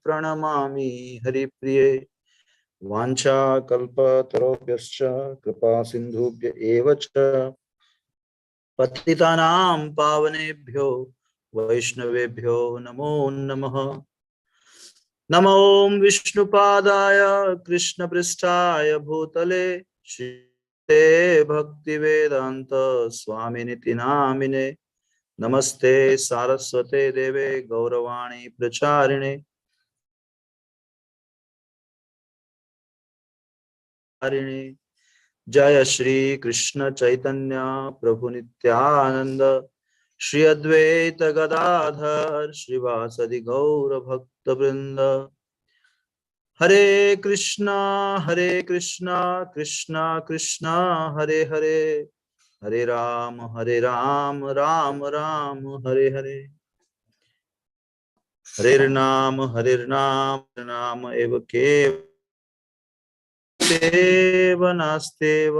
प्रणमामि हरिप्रिये। वाञ्छाकल्पतरुभ्यश्च कृपा सिन्धुभ्य एव च पतितानां पावनेभ्यो वैष्णवेभ्यो नमो नमः। नमो विष्णुपादाय कृष्णपृष्ठाय भूतले श्रीते भक्तिवेदान्त स्वामिनिति नामिने। नमस्ते सारस्वते देवे गौरवाणी प्रचारिणे। जय श्री कृष्ण चैतन्य प्रभु नित्यानंद श्री अद्वैत गदाधर श्रीवासदि गौर भक्त वृंद। हरे कृष्णा कृष्णा कृष्णा हरे हरे, हरे राम राम राम हरे हरे। हरे नाम नाम एव केवल नास्तेव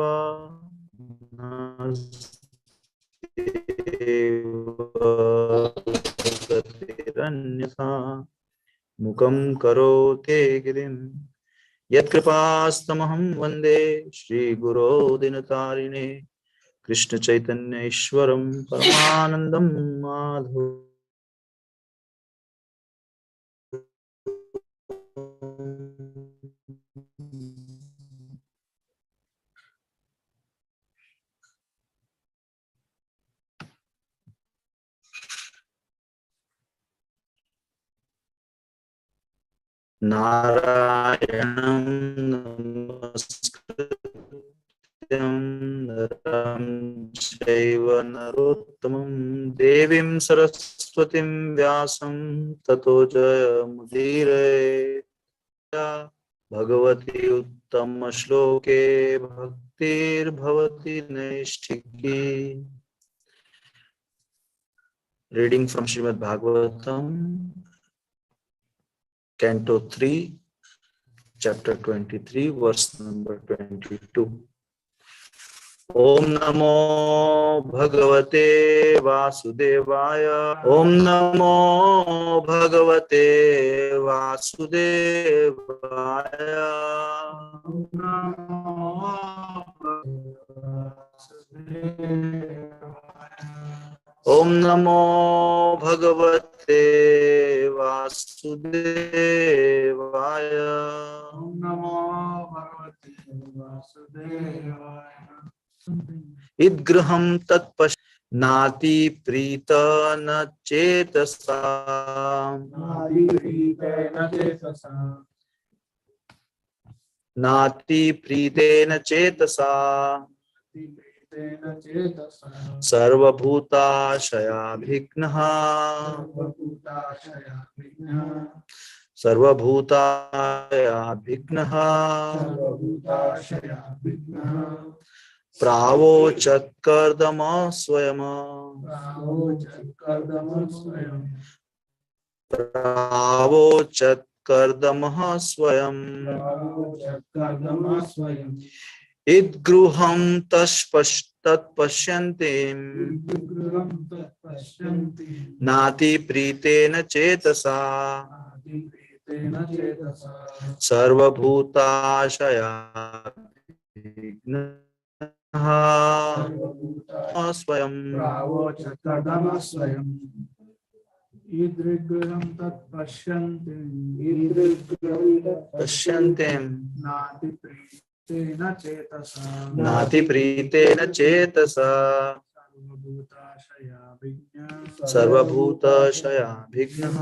गतिरन्यथा मुखं करोति गिरिं यत्कृपास्तमहं वन्दे श्रीगुरो दिनतारिणे। कृष्ण चैतन्य ईश्वरं परमानन्दं माधवम्। नारायणं नमस्कृत्यं नरं चैव नरोत्तमं देवीं सरस्वतीं व्यासं ततो जयमुदीरये। भगवती उत्तम श्लोके भक्तिर्भवति नैष्ठिकी। Reading from Shrimad Bhagavatam Canto 3, Chapter 23, Verse number 22. Om Namo Bhagavate Vasudevaya. Om Namo Bhagavate Vasudevaya. Om Om Namo Bhagavate Vasudevaya. Om Namo Bhagavate Vasudevaya. Idgraham tatpash nati prita na chetasa. Nati prita na chetasa. Nati prite na chetasa. सर्वभूताशया विघ्नः सर्वभूताशया विघ्नः प्रावोचत्कर्दम स्वयं प्रावोचत्कर्दमः स्वयं इद्गृहं तत्पश्यन्ति नाति प्रीतेन चेतसा सर्वभूताशया विघ्नः स्वयं ईदृग्रहं तत्पश्यन्ति नाति प्रीतेन चेतसा सर्वभूताशया विघ्नः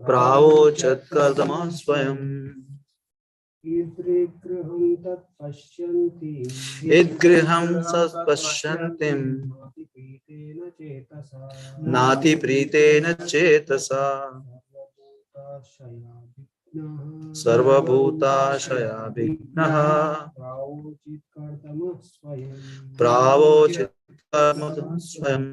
प्रावोचत्कर्दम स्वयं ईदृग्रहं तत्पश्यन्ति नाति प्रीतेन चेतसा सर्वभूताशया विघ्नः प्रावोचित्कर्दम स्वयं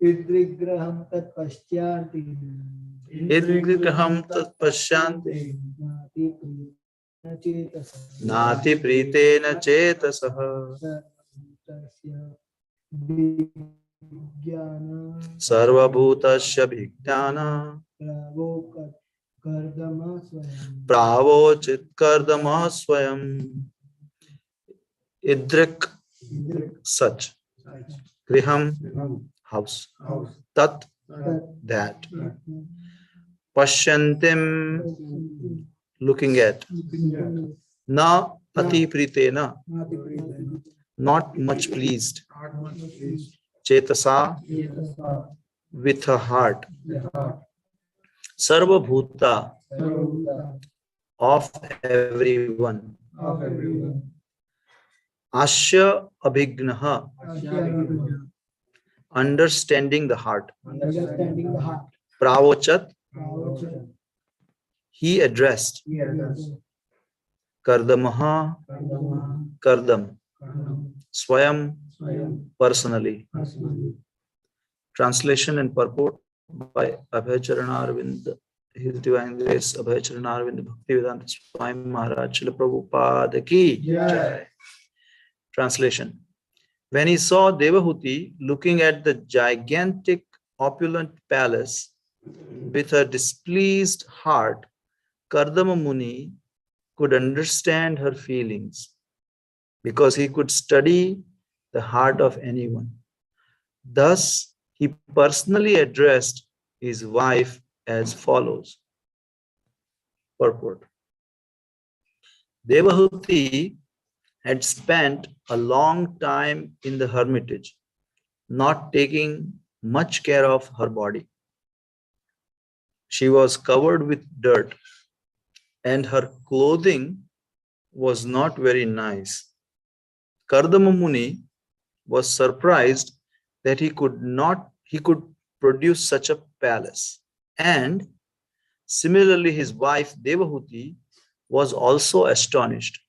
इद्रिग्रहं तत्पश्यन्ति Nati pritena chetasah sarvabhutasya bhijnana pravochit kardama swayam idrik such griham house tat that pashyantim looking at na ati pritena not much pleased chetasa with her heart sarva bhuta of everyone asya abhignaha understanding the heart pravochat he addressed kardamaha kardam swayam personally. Translation and purport by Abhay Charanarvind, His Divine Grace, Abhay Charanarvind Bhaktivedanta Swami Maharaj Srila Prabhupada Ki Jai. Translation. When he saw Devahuti looking at the gigantic opulent palace with a displeased heart, Kardama Muni could understand her feelings because he could study the heart of anyone. Thus, he personally addressed his wife as follows. Purport. Devahuti had spent a long time in the hermitage, not taking much care of her body. She was covered with dirt, and her clothing was not very nice. Kardama Muni was surprised that he could produce such a palace. And similarly, his wife Devahuti was also astonished.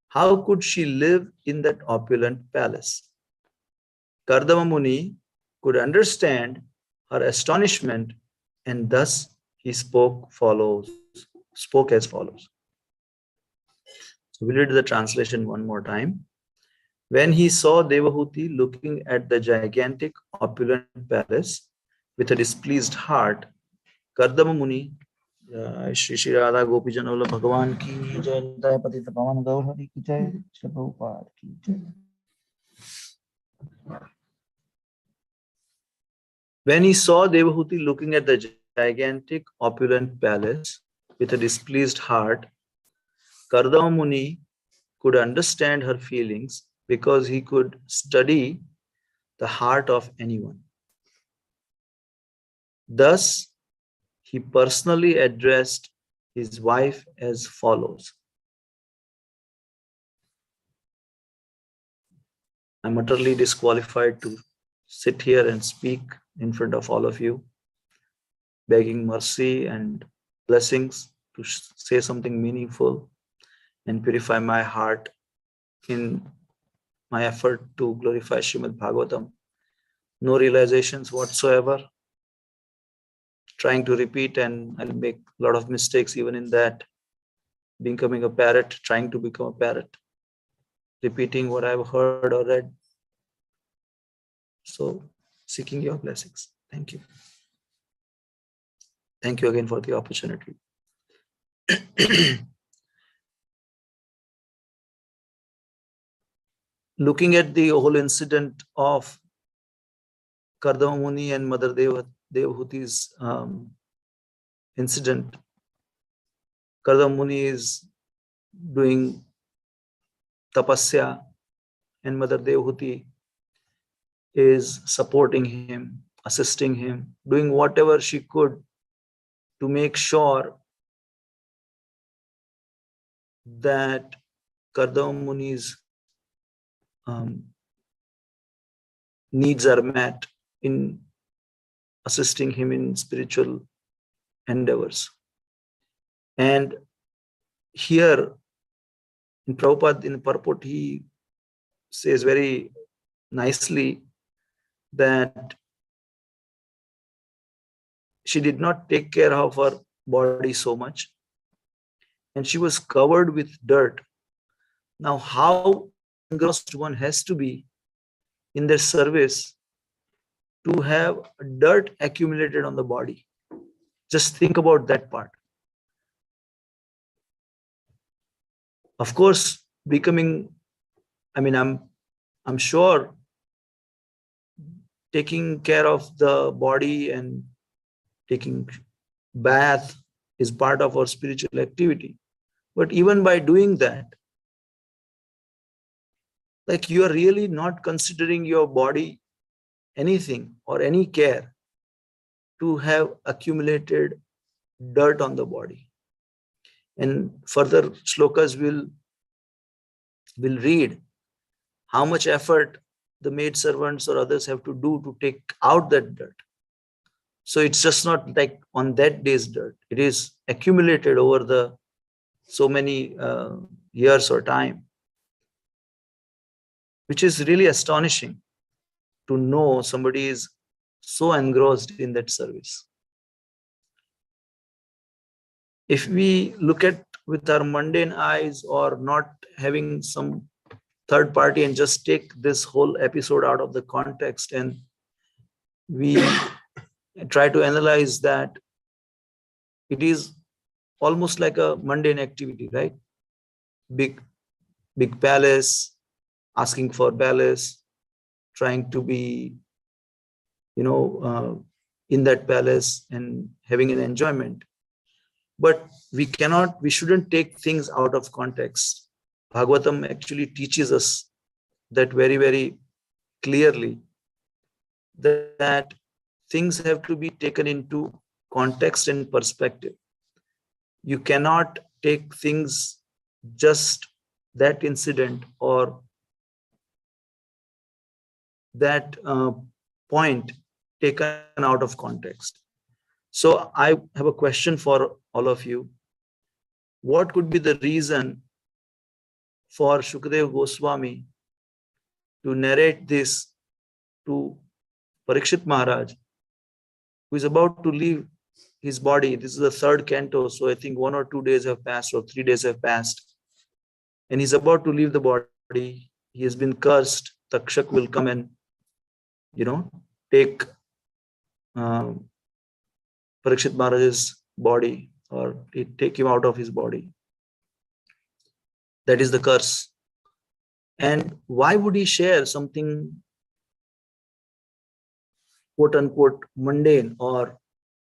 How could she live in that opulent palace? Kardama Muni could understand her astonishment, and thus he spoke as follows. So we'll read the translation one more time. When he saw Devahuti looking at the gigantic opulent palace with a displeased heart, Kardama Muni, Shri Shri Radha Gopi Janola Bhagavan ki jai, Jai Patita Pavan Gaur Hari ki jai, Shri Prabhupada ki jai. When he saw Devahuti looking at the gigantic opulent palace with a displeased heart, Kardama Muni could understand her feelings because he could study the heart of anyone. Thus, he personally addressed his wife as follows. I'm utterly disqualified to sit here and speak in front of all of you, begging mercy and blessings to say something meaningful and purify my heart in my effort to glorify Srimad Bhagavatam. No realizations whatsoever. Trying to repeat, and I'll make a lot of mistakes even in that. Becoming a parrot, trying to become a parrot. Repeating what I've heard or read. So, seeking your blessings. Thank you. Thank you again for the opportunity. Looking at the whole incident of Kardama Muni and Mother Devahuti's incident, Kardama Muni is doing tapasya and Mother Devahuti is supporting him, assisting him, doing whatever she could to make sure that Kardama Muni's needs are met in assisting him in spiritual endeavors. And here in Prabhupada, in the purport, he says very nicely that she did not take care of her body so much. and she was covered with dirt. Now, how engrossed one has to be in their service to have dirt accumulated on the body? Just think about that part. Of course, becoming, I'm sure taking care of the body and taking bath is part of our spiritual activity. But even by doing that, like, you are really not considering your body anything or any care to have accumulated dirt on the body. And further shlokas will read how much effort the maid servants or others have to do to take out that dirt. So it's just not like on that day's dirt. It is accumulated over the so many years or time, which is really astonishing to know somebody is so engrossed in that service. If we look at with our mundane eyes or not having some third party and just take this whole episode out of the context and we try to analyze that, it is almost like a mundane activity, right? Big palace, asking for palace, trying to be, in that palace and having an enjoyment. But we shouldn't take things out of context. Bhagavatam actually teaches us that very, very clearly, that things have to be taken into context and perspective. You cannot take things, just that incident or that point taken out of context. So I have a question for all of you. What could be the reason for Shukadeva Goswami to narrate this to Parikshit Maharaj, who is about to leave his body? This is the third canto, so I think 1 or 2 days have passed or 3 days have passed. And he's about to leave the body. He has been cursed. Takshak will come and, take Parikshit Maharaj's body or take him out of his body. That is the curse. And why would he share something quote unquote mundane or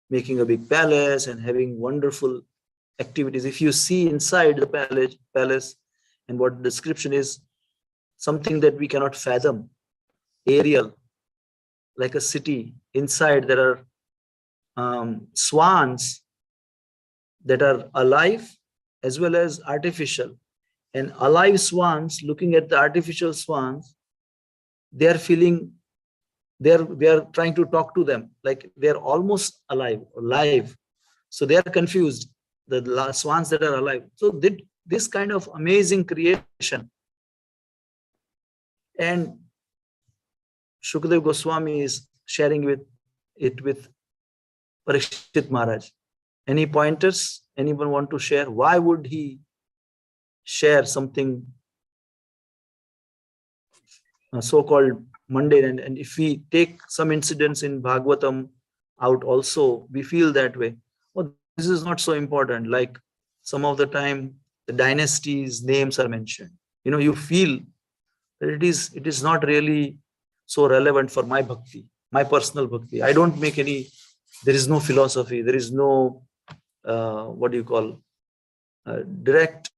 making a big palace and having wonderful activities? If you see inside the palace and what the description is, something that we cannot fathom, aerial, like a city. Inside there are swans that are alive as well as artificial. And alive swans, looking at the artificial swans, they are feeling, they are trying to talk to them, like they're almost alive. So they are confused, the swans that are alive. So this kind of amazing creation. And Shukadeva Goswami is sharing with Parikshit Maharaj. Any pointers? Anyone want to share? Why would he share something so-called mundane? And if we take some incidents in Bhagavatam out also, we feel that way. Oh, this is not so important. Like some of the time, the dynasties' names are mentioned. You feel that it is not really so relevant for my bhakti, my personal bhakti. I don't make any, there is no philosophy, there is no, direct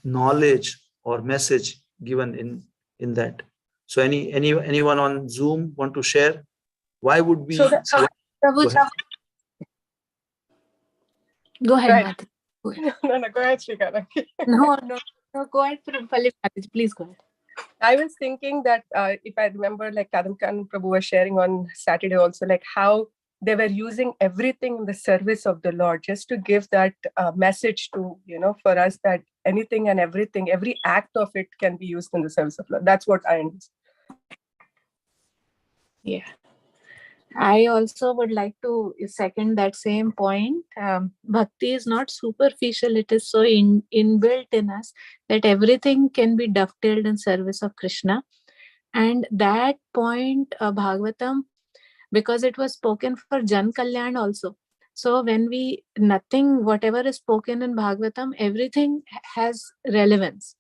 knowledge or message given in that. So anyone on Zoom want to share? Why would we? Prabhu, go ahead, Mata. Go ahead, Shrikara. No, go ahead, please go ahead. I was thinking that if I remember, like Kadamkan Prabhu was sharing on Saturday also, like how they were using everything in the service of the Lord, just to give that message to, for us, that anything and everything, every act of it can be used in the service of Lord. That's what I understand. Yeah. I also would like to second that same point. Bhakti is not superficial, it is so inbuilt in us that everything can be dovetailed in service of Krishna. And that point, Bhagavatam, because it was spoken for Jan Kalyan also. So when nothing, whatever is spoken in Bhagavatam, everything has relevance.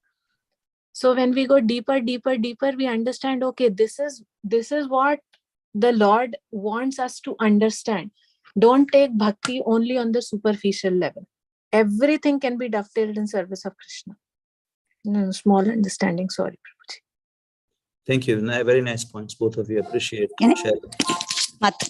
So when we go deeper, we understand, okay, this is what the Lord wants us to understand. Don't take bhakti only on the superficial level. Everything can be dovetailed in service of Krishna. No, small understanding, sorry, Prabhuji. Thank you. Very nice points, both of you. Appreciate sharing.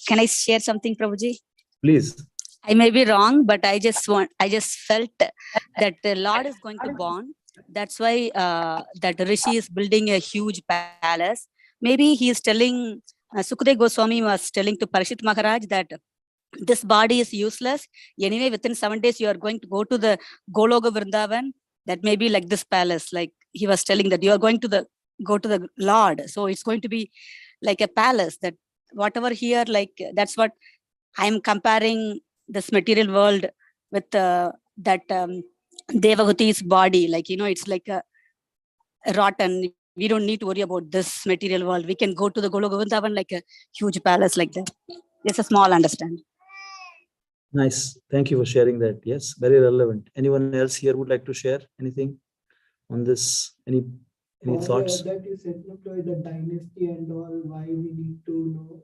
Can I share something, Prabhuji? Please. I may be wrong, but I just felt that the Lord is going to born. That's why that Rishi is building a huge palace. Maybe he is telling, Sukadeva Goswami was telling to Parikshit Maharaj that this body is useless. Anyway, within 7 days, you are going to go to the Goloka Vrindavan. That may be like this palace. Like he was telling that you are going to go to the Lord. So it's going to be like a palace, that whatever here, like that's what I'm comparing this material world with that Devahuti's body. Like, it's like a rotten. We don't need to worry about this material world. We can go to the Goloka Vrindavan like a huge palace like that. Just a small understanding. Nice. Thank you for sharing that. Yes, very relevant. Anyone else here would like to share anything on this? Any thoughts? That you said the dynasty and all, why we need to know.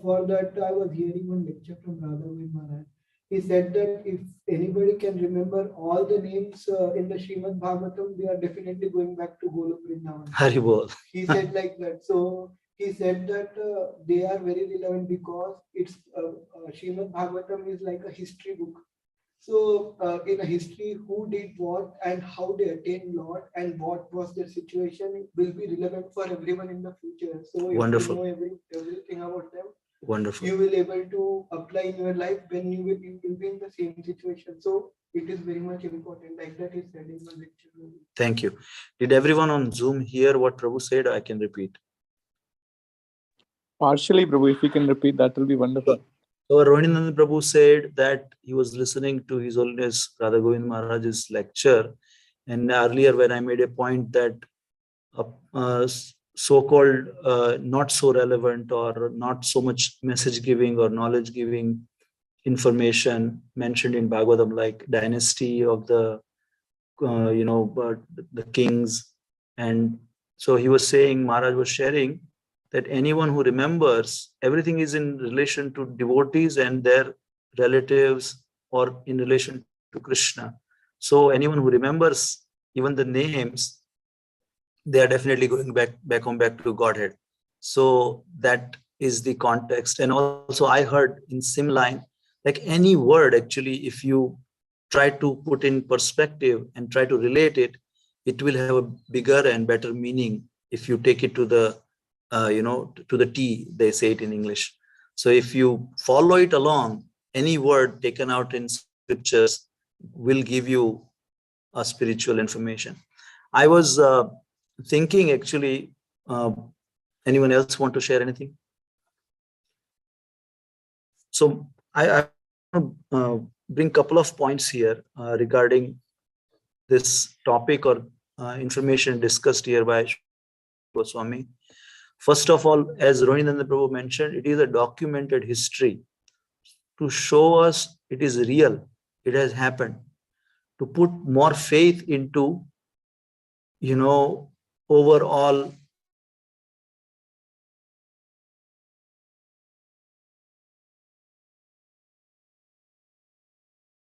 For that, I was hearing one lecture from Radha Maharaj. He said that if anybody can remember all the names in the Srimad Bhagavatam, we are definitely going back to Golok Vrindavan. Haribol. He said like that. So he said that they are very relevant because it's Srimad Bhagavatam is like a history book. So in a history, who did what and how they attained Lord and what was their situation will be relevant for everyone in the future. So if Wonderful. you know everything about them, Wonderful. you will able to apply in your life when you will be in the same situation. So it is very much important, like that is said in the lecture. Thank you. Did everyone on Zoom hear what Prabhu said? I can repeat. Partially, Prabhu, if you can repeat, that will be wonderful. So Rohinanand Prabhu said that he was listening to His Holiness Radha Govind Maharaj's lecture. And earlier when I made a point that so-called not so relevant or not so much message giving or knowledge giving information mentioned in Bhagavatam, like dynasty of the the kings. And so he was saying, Maharaj was sharing that anyone who remembers, everything is in relation to devotees and their relatives or in relation to Krishna. So anyone who remembers even the names, they are definitely going back to Godhead. So that is the context. And also I heard in same line, like any word, actually, if you try to put in perspective and try to relate it, it will have a bigger and better meaning if you take it to the to the T, they say it in English. So if you follow it along, any word taken out in scriptures will give you a spiritual information. I was thinking, actually, anyone else want to share anything? So I bring a couple of points here regarding this topic or information discussed here by Goswami. First of all, as Rohinananda Prabhu mentioned, it is a documented history to show us it is real, it has happened, to put more faith into, overall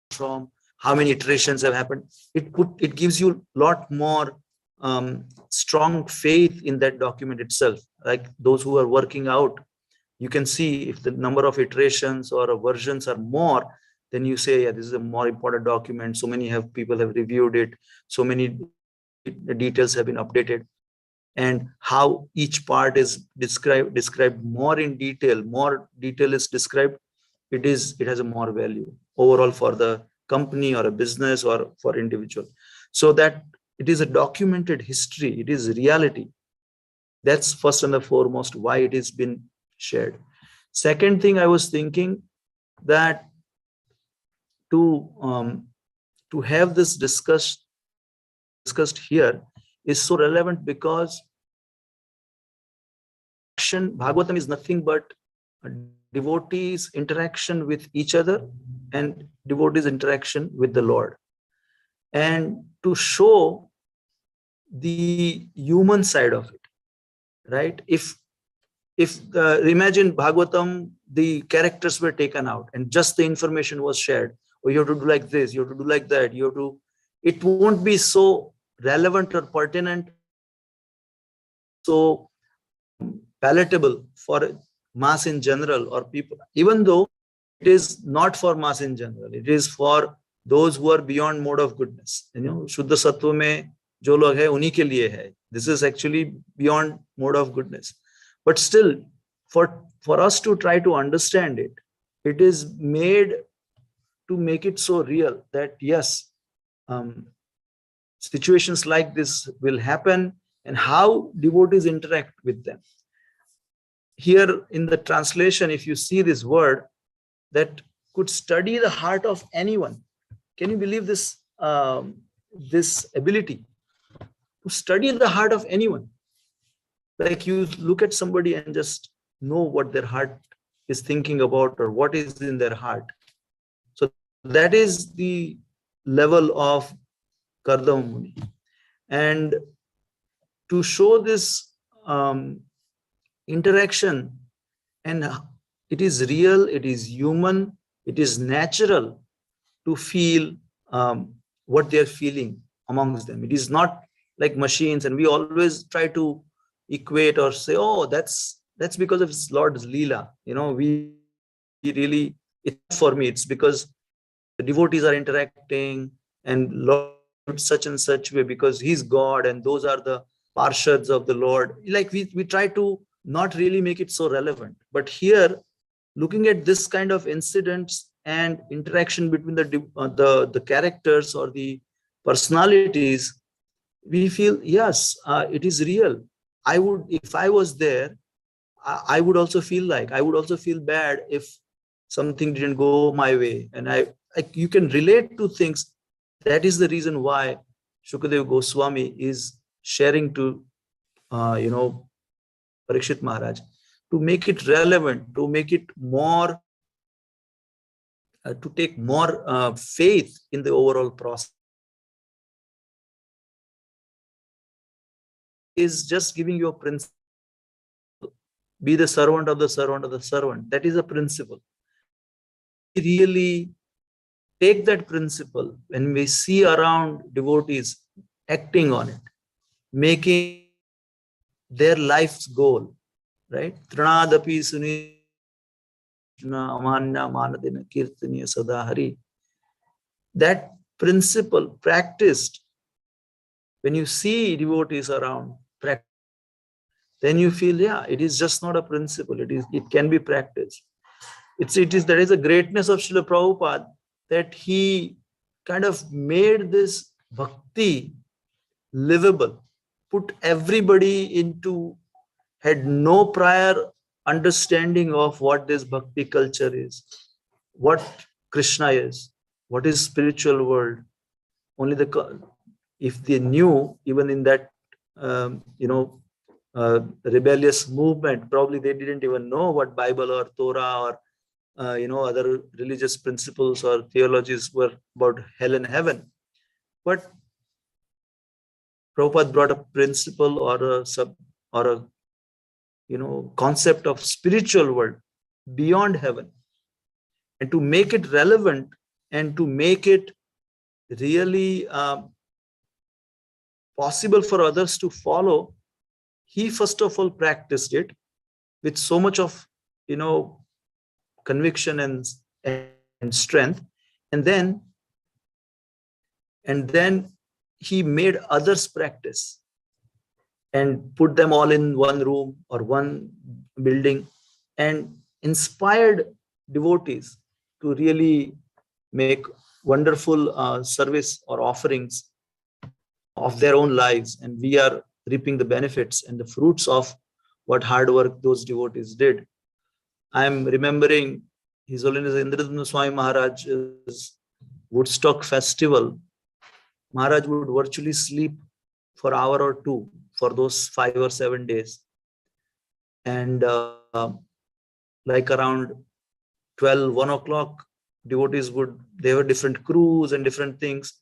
from how many iterations have happened. It gives you a lot more strong faith in that document itself. Like those who are working out, you can see if the number of iterations or versions are more, then you say, yeah, this is a more important document. So many people have reviewed it. So many details have been updated, and how each part is described more in detail. More detail is described. It has a more value overall for the company or a business or for individual. So that it is a documented history. It is reality. That's first and the foremost why it has been shared. Second thing I was thinking that to have this discussed here is so relevant because Bhagavatam is nothing but devotees' interaction with each other and devotees' interaction with the Lord. And to show the human side of it, right? If imagine Bhagavatam, the characters were taken out and just the information was shared. Oh, you have to do like this, you have to do like that, you have to, it won't be so relevant or pertinent, so palatable for mass in general or people, even though it is not for mass in general, it is for those who are beyond mode of goodness. You know, Shuddha Sattva mein jo log hai, unhi ke liye hai. This is actually beyond mode of goodness. But still, for us to try to understand it, it is made to make it so real that yes, situations like this will happen and how devotees interact with them. Here in the translation, if you see this word that could study the heart of anyone, can you believe this? This ability to study the heart of anyone. Like you look at somebody and just know what their heart is thinking about or what is in their heart. So that is the level of Kardama Muni. And to show this interaction, and it is real, it is human, it is natural to feel what they're feeling amongst them. It is not like machines, and we always try to equate or say, oh, that's because of his Lord's Leela. You know, we really, it's for me, it's because the devotees are interacting and Lord such and such way because he's God and those are the parshads of the Lord. Like we try to not really make it so relevant. But here, looking at this kind of incidents and interaction between the characters or the personalities, we feel, yes, it is real. I would, if I was there, I would also feel I would also feel bad if something didn't go my way. And you can relate to things. That is the reason why Shukadeva Goswami is sharing to, Parikshit Maharaj, to make it relevant, to make it more, to take more faith in the overall process. Is just giving you a principle. Be the servant of the servant of the servant. That is a principle. We really take that principle when we see around devotees acting on it, making their life's goal, right? Trinadapi suni amanya manadina kirtaniya sadahari. That principle practiced, when you see devotees around, then you feel, yeah, it is just not a principle. It can be practiced. There is a greatness of Srila Prabhupada that he kind of made this bhakti livable, put everybody into, had no prior understanding of what this bhakti culture is, what Krishna is, what is spiritual world. Only if they knew, even in that, rebellious movement, probably they didn't even know what Bible or Torah or other religious principles or theologies were about hell and heaven. But Prabhupada brought a principle or a concept of spiritual world beyond heaven, and to make it relevant and to make it really possible for others to follow, he first of all practiced it with so much of conviction and strength, and then he made others practice and put them all in one room or one building and inspired devotees to really make wonderful service or offerings of their own lives. And we are reaping the benefits and the fruits of what hard work those devotees did. I'm remembering His Holiness Indradumna Swami Maharaj's Woodstock festival. Maharaj would virtually sleep for an hour or two for those 5 or 7 days. And like around 12, 1 o'clock, devotees would, they were different crews and different things.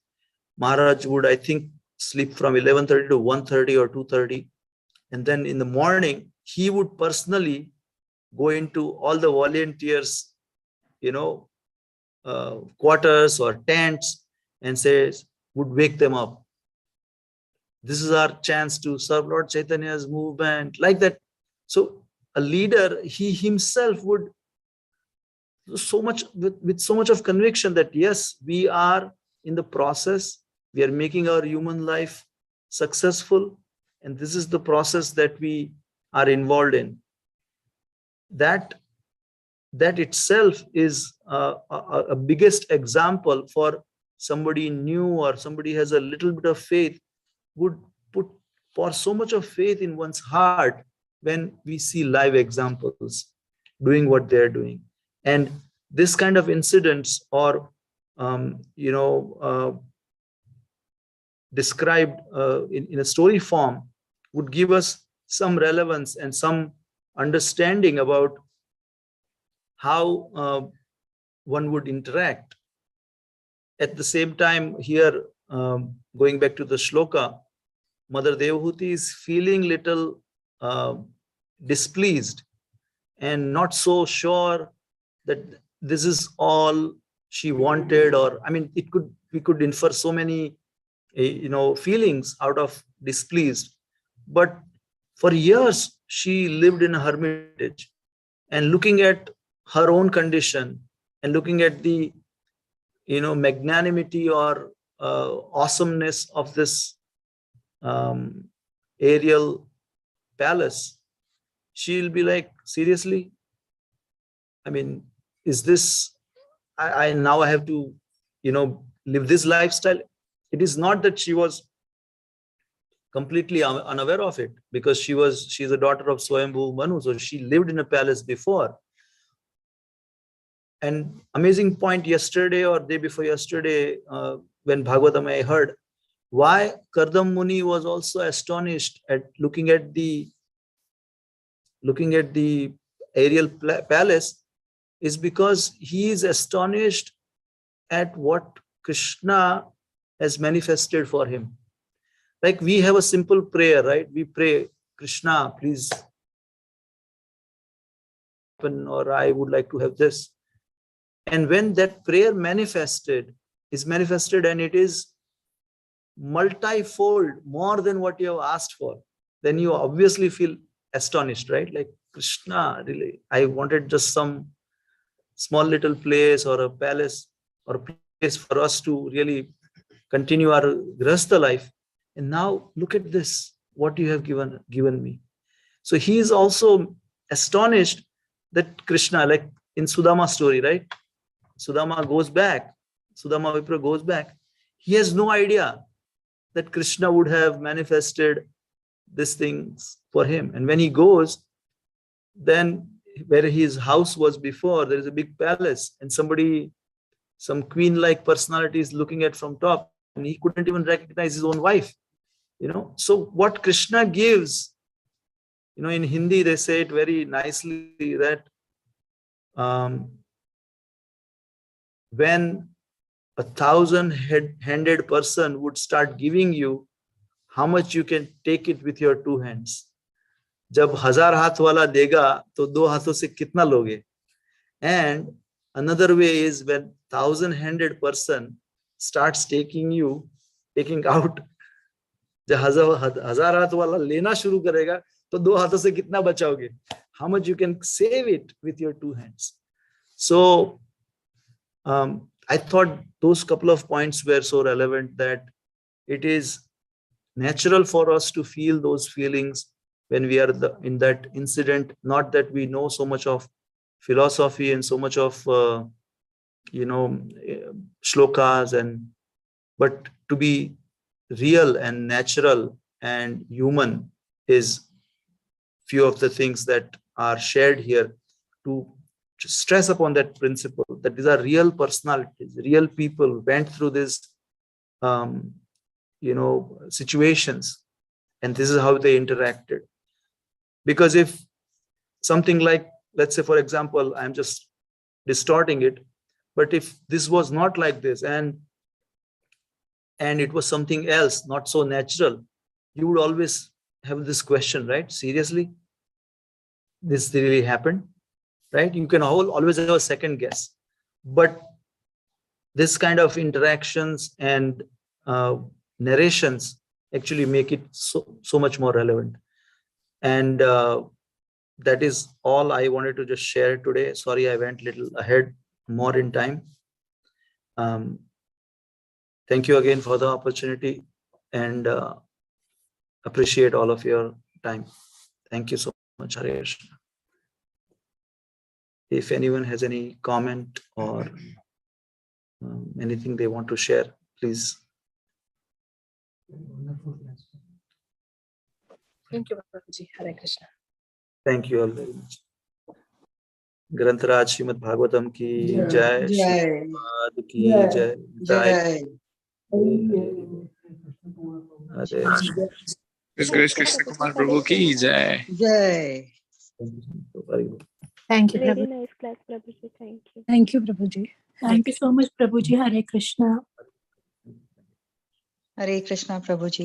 Maharaj would, I think, sleep from 11:30 to 1:30 or 2:30. And then in the morning, he would personally go into all the volunteers, quarters or tents, and says, would wake them up. This is our chance to serve Lord Chaitanya's movement, like that. So a leader, he himself would so much with so much of conviction that yes, we are in the process, we are making our human life successful, and this is the process that we are involved in. That itself is a biggest example for somebody new or somebody has a little bit of faith, would pour so much of faith in one's heart when we see live examples doing what they're doing. And this kind of incidents or described in a story form would give us some relevance and some understanding about how one would interact. At the same time, here, going back to the shloka, Mother Devahuti is feeling little displeased and not so sure that this is all she wanted, or I mean, we could infer so many feelings out of displeased. But for years she lived in a hermitage, and looking at her own condition and looking at the magnanimity or awesomeness of this aerial palace, she'll be like, seriously, I mean, is this, I now I have to live this lifestyle? It is not that she was completely unaware of it, because she's a daughter of Swayambhu Manu, so she lived in a palace before. And amazing point yesterday or day before yesterday, when Bhagavatam I heard why Kardam Muni was also astonished at looking at the aerial palace, is because he is astonished at what Krishna has manifested for him. Like we have a simple prayer, right? We pray, Krishna, please, or I would like to have this. And when that prayer is manifested and it is multifold, more than what you have asked for, then you obviously feel astonished, right? Like, Krishna, really, I wanted just some small little place or a palace or a place for us to really continue our grahastha life. And now look at this, what you have given me. So he is also astonished that Krishna, like in Sudama story, right? Sudama Vipra goes back. He has no idea that Krishna would have manifested these things for him. And when he goes, then where his house was before, there is a big palace, and some queen-like personality is looking at from top, and he couldn't even recognize his own wife. So what Krishna gives, in Hindi they say it very nicely that when 1,000-handed person would start giving you, how much you can take it with your 2 hands. जब 1000 हाथ वाला देगा तो 2 हाथों से कितना लोगे? And another way is when 1,000-handed person starts taking out, जब 1000 हाथ वाला लेना शुरू करेगा तो 2 हाथों से कितना बचाओगे? How much you can save it with your 2 hands. So I thought those couple of points were so relevant that it is natural for us to feel those feelings when we are in that incident. Not that we know so much of philosophy and so much of shlokas, but to be real and natural and human is few of the things that are shared here to stress upon that principle, that these are real personalities, real people went through this, situations, and this is how they interacted. Because if something like, let's say, for example, I'm just distorting it, but if this was not like this and it was something else, not so natural, you would always have this question, right? Seriously, this really happened, right? You can always have a second guess. But this kind of interactions and narrations actually make it so much more relevant. And that is all I wanted to just share today. Sorry, I went a little ahead more in time. Thank you again for the opportunity, and appreciate all of your time. Thank you so much, Hare Krishna. If anyone has any comment or anything they want to share, please. Thank you, Prabhuji. Hare Krishna. Thank you all very much. ग्रंथराज Shrimad Bhagavatam की जय, श्रीपाद की जय, जय हरे Krishna Kumar Prabhu ki jai. Jai. Thank you, Very Prabhu. nice class, Prabhuji. Thank you. Thank you, Prabhuji. Thank you so much, Prabhuji. Hare Krishna. Hare Krishna Prabhuji.